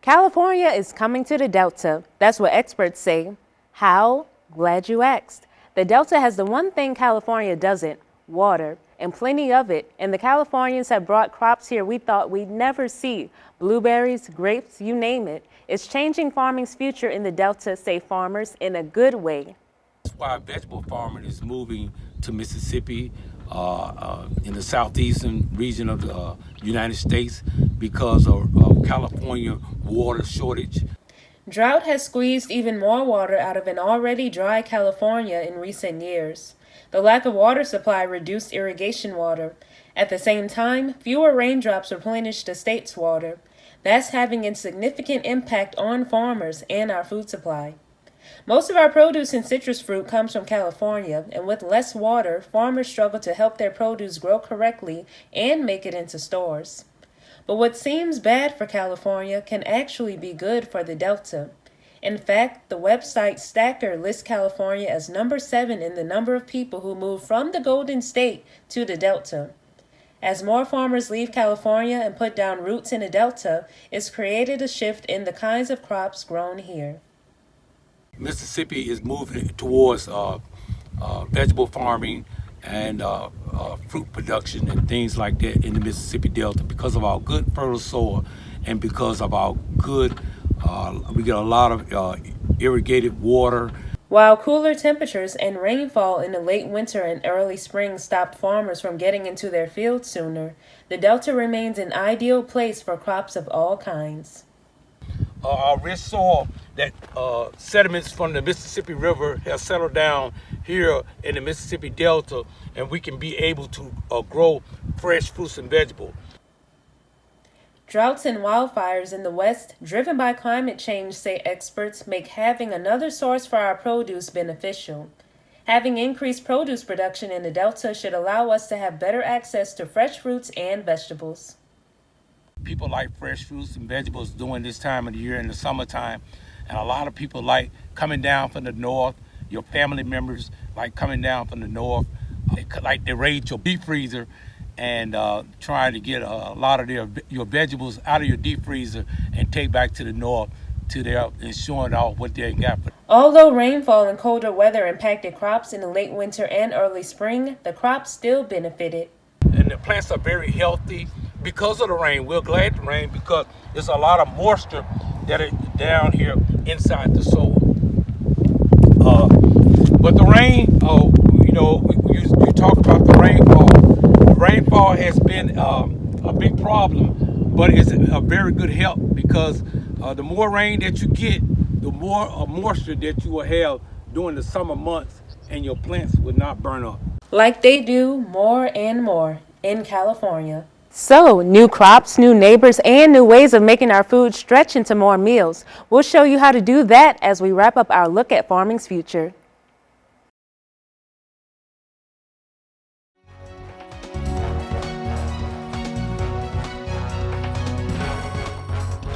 California is coming to the Delta. That's what experts say. How? Glad you asked. The Delta has the one thing California doesn't, water, and plenty of it. And the Californians have brought crops here we thought we'd never see. Blueberries, grapes, you name it. It's changing farming's future in the Delta, say farmers, in a good way. That's why vegetable farming is moving to Mississippi, in the southeastern region of the United States because of California water shortage. Drought has squeezed even more water out of an already dry California in recent years. The lack of water supply reduced irrigation water. At the same time, fewer raindrops replenish the state's water. That's having a significant impact on farmers and our food supply. Most of our produce and citrus fruit comes from California, and with less water, farmers struggle to help their produce grow correctly and make it into stores. But what seems bad for California can actually be good for the Delta. In fact, the website Stacker lists California as number 7 in the number of people who move from the Golden State to the Delta. As more farmers leave California and put down roots in the Delta, it's created a shift in the kinds of crops grown here. Mississippi is moving towards vegetable farming and fruit production and things like that in the Mississippi Delta because of our good fertile soil and because of our good, we get a lot of irrigated water. While cooler temperatures and rainfall in the late winter and early spring stopped farmers from getting into their fields sooner, the Delta remains an ideal place for crops of all kinds. Our rich soil that sediments from the Mississippi River have settled down here in the Mississippi Delta, and we can be able to grow fresh fruits and vegetables. Droughts and wildfires in the West, driven by climate change, say experts, make having another source for our produce beneficial. Having increased produce production in the Delta should allow us to have better access to fresh fruits and vegetables. People like fresh fruits and vegetables during this time of the year in the summertime, and a lot of people like coming down from the north. Your family members like coming down from the north. They raid your deep freezer and trying to get a lot of your vegetables out of your deep freezer and take back to the north to their and showing off what they got. Although rainfall and colder weather impacted crops in the late winter and early spring, the crops still benefited. And the plants are very healthy because of the rain. We're glad the rain because there's a lot of moisture that is down here inside the soil. But the rain, you talk about the rainfall. The rainfall has been a big problem, but it's a very good help because the more rain that you get, the more moisture that you will have during the summer months, and your plants will not burn up. Like they do more and more in California. So, new crops, new neighbors, and new ways of making our food stretch into more meals. We'll show you how to do that as we wrap up our look at farming's future.